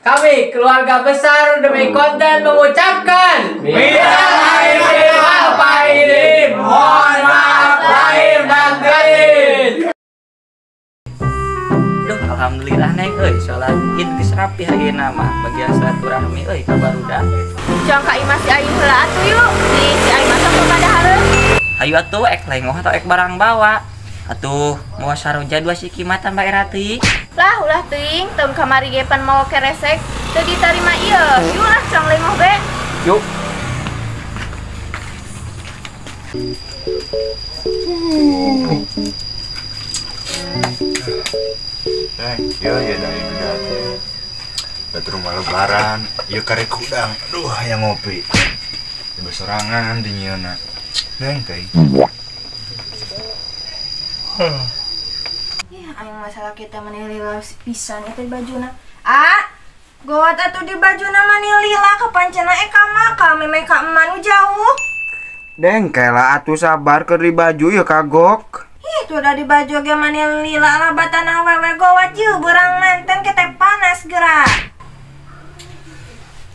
Kami keluarga besar demi konten mengucapkan Minal aidin wal faizin. Mohon maaf lahir dan batin. Duh, alhamdulillah neng euy, salat Id geus rapi ayeuna mah. Bagian silaturahmi euy kabarudak. Cong ka imah si aing heula atuh yuk. Si aing mah sok pada hareun. Hayu atuh ek lengoh atau ek barang bawa. Atuh mau saroja 2 siki mata Mbak Irati. Lah ulah teuing, teum kamari ge pan mau keresek. Teu ditarima ieu. Yuk lah cong lengoh be. Yuk. Ya dari udah betul rumah lebaran, ya karek udang, aduh yang ngopi, coba sorangan di nyana, neng teh. Ya, aing masalah kita manilila pisan eta bajuna. Ah, gawat atuh di bajuna manilila kapancana eka maka memang ka emanu jauh. Deng, kela atuh sabar keur di baju ya kagok. Itu udah di baju ge manilila lah batana wewe gawat jeuh beurang manten ke teh panas gerak.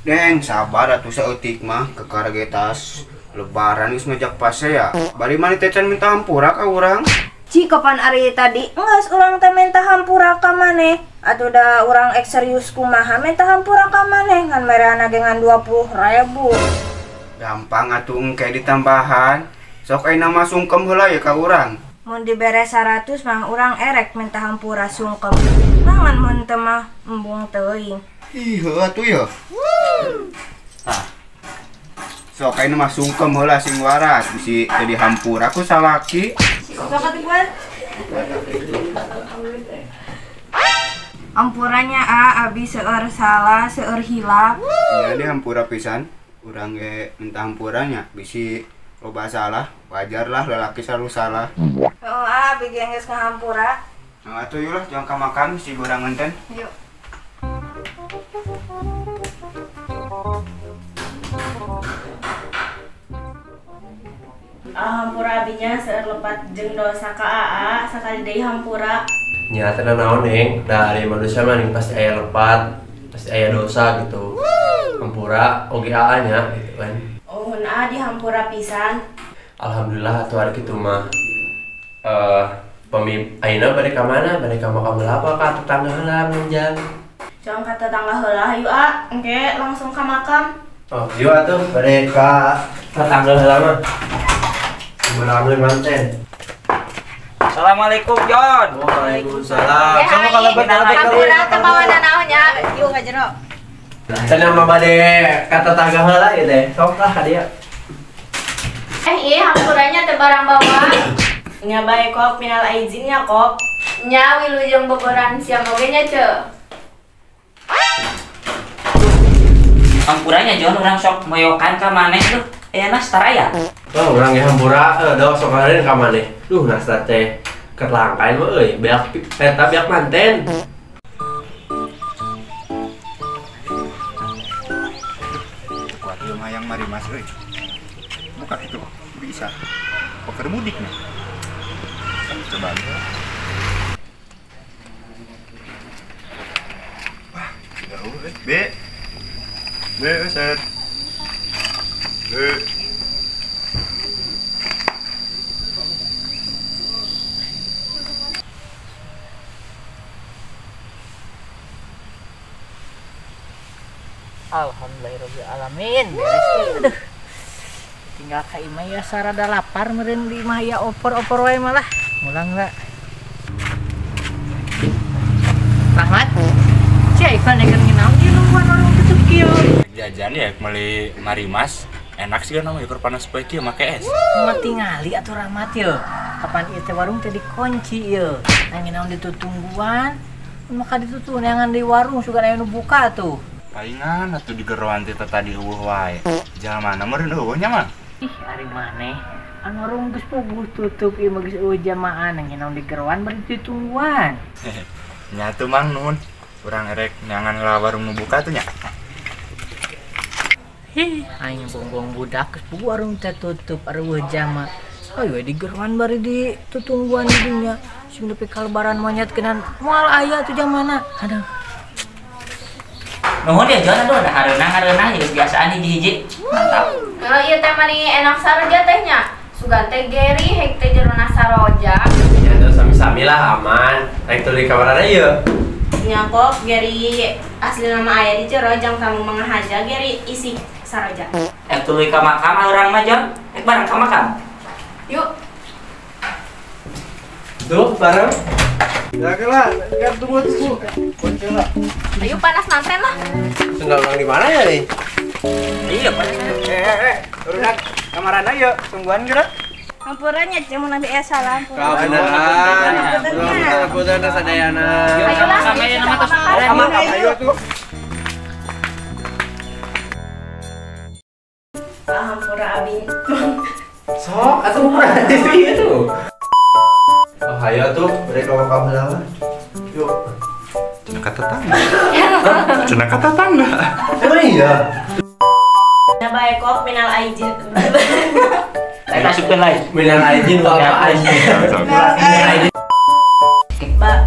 Deng, sabar atuh saeutik mah ke karagetas lebaran geus ngajak pase ya. Bari mani teh can minta hampura ka urang. Ci kapan ari tadi geus urang teh minta hampura ka maneh. Atuh da urang ek serius kumaha minta hampura ka maneh ngan merehana ge ngan 20.000. Gampang atuh engke ditambahan. Sok ayeuna mah sungkem heula ya ka urang. Mun dibere 100 mah urang erek minta hampura sungkem. Mangan mun teu mah embung teuing. Ih, atuh ya. Ah. Sok ayeuna mah sungkem heula sing waras bisi jadi hampura ku salaki. Sok atuh buat. Ampuranya abi seueur salah, seueur hilap. Iya deh hampura pisan. Urang ge minta hampuranya bisi loba salah, wajar lah lelaki selalu salah. Oh, abi ge geus ngahampura. Nah, atuh yuk lah jangan kamakan si gorang enten. Yuk. Hampura abinya seueur lepat jeung dosa ka AA sakali deui hampura. Nya teh naon neng, da ari manusia mah pasti aya lepat, pasti aya dosa gitu. Hampura oge AA nya gitu kan. Oh, mun AA dihampura pisan. Alhamdulillah atuh ari kitu mah. Ayeuna bade ka mana? Bade ka makam heula apa ka tetangga heula menjang. Cong ka tetangga heula hayu A, engke langsung ka makam. Oh, ieu atuh bade ka tetangga heula mah. Beramai manten. Assalamualaikum Jon. Waalaikumsalam. Sama kalau Hampura teh bawana naonnya? Yuk ka jero. Cenah mah bade ka tetangga heula ieu teh. Sok lah ka dieu. Ieu hampuranya teh barang bawa. Nya bae kok minal aizin ya kok. Nya wilujeng bogoran siang oge nya ceu. Hampuranya Jon urang sok moyokan ka maneh tuh. Enak staraya. Oh, urang ge hampura da sok hareun ka maneh. Duh, nastar teh ket langkain mah euy, beak peta beak manten. Kuat ieu mah yang mari mas euy. Buka itu bisa. Poker mudik nih. Coba. Wah, jauh be. Be, set. Be. Alhamdulillahirobbilalamin. Aduh. Tinggal ka imah ya sarada lapar meureun di imah ya opor-opor wae malah. Mulang enggak. Rahmat. Cai pan neger nginaon di luar orang tutup kieu. Jajan ya meuli Marimas enak sih kan namanya keur panas poe kieu make es. Mah tingali atuh Rahmat yeuh. Kapan ieu teh warung teh dikunci yeuh. Nginaon ditutungguan. Maka ditutup neangan di warung sugan aya nu buka tuh. Palingan atuh digeroan teh tadi eueuh wae. Jaman meureun eueuh nya mah. Ih, ari maneh. Anu warung geus puguh tutup ieu mah geus eueuh jamaah nginaon di geroan bari ditungguan. Nya tuh Mang Nun. Urang erek neangan heula warung nu buka tuh nya. Hih, aing bongbong budak geus puguh warung teh tutup areueuh jamaah. Ayo di geroan bari ditutungguan di dinya. Sing nepi ka lebaran monyet kenan moal aya tuh jamana. Aduh. Nuhun ya Jon, aduh, ada hareunang jadi kebiasaan hiji-hiji. Mantap. Ieu teh mah enak saroja tehnya. Sugan teh Geri, hek teh jerona saroja. Ya tuh sami-sami lah aman. Naik tuluy kamarana ieu. Nya kok Geri asli nama aya di jero jang kamu mengahaja Geri isi saroja. Tuluy ka makam urang mah Jon. Bareng ka makam. Yuk. Tuh, bareng. Ayo panas nanten lah. Sendal orang di mana ya nih? Iya, Pak. Urusan kamarana yuk, tungguan geura. Hampurannya cuma nabi salam. Putan sadayana. Ayolah. Sampai nama tos. Ayo tuh. Hampura abi. Sok, atuh berarti sih itu. Oh, ayo tuh, mereka mau kamu lama. Yuk. Cenah kata tangga. Cenah kata tangga. Emang iya? Ya baik kok minal aijin. Saya masukkan lagi. Minal aijin wa apaan? Ba.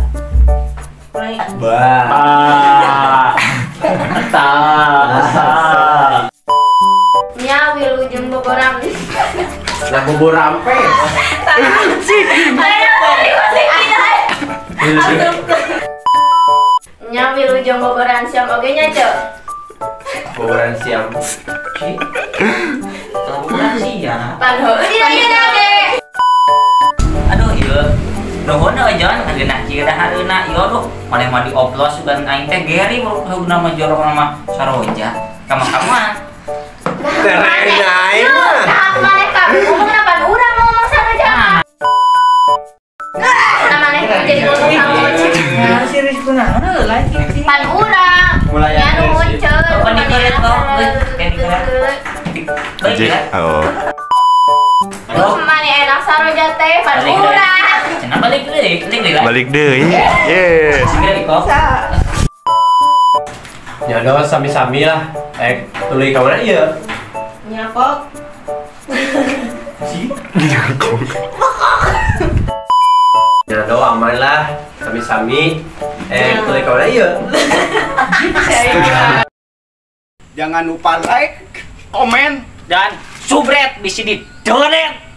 Ulangi. Nya wilujeng boboram. Nah, bubur rampe. Nya wilujeng boboran siam oge nya ceu. Buburan siam. Bukan sih ya. Padahal iya oge. Aduh, iya. Nuhun we Jon, hageuna kieu da hareuna ieu tuh. Maneh mah dioplos sugan aing teh Geri baru nama jorok nama saroja. Kamakaman. Tereng naik mah. Nah, maneh kamu ngomong apa urang ngomong saroja. Nah, maneh jadi ngomong sama Si Rizky naon lagi. pan urang. Mulai Ya nu muncul. Apa dikelet kok? Kayak dikelet. Baik ya. Oh. Duh, mani enak saroja teh pan urang. Cenah balik deui, Balik deui. Yes. Geri kok. Ya do sami-sami lah. Tuluy ka mana ieu? Nya kok. Ya do aman lah. Sami-sami. Tuluy ka mana ieu? Jangan lupa like, komen, Dan subret bisa di donate.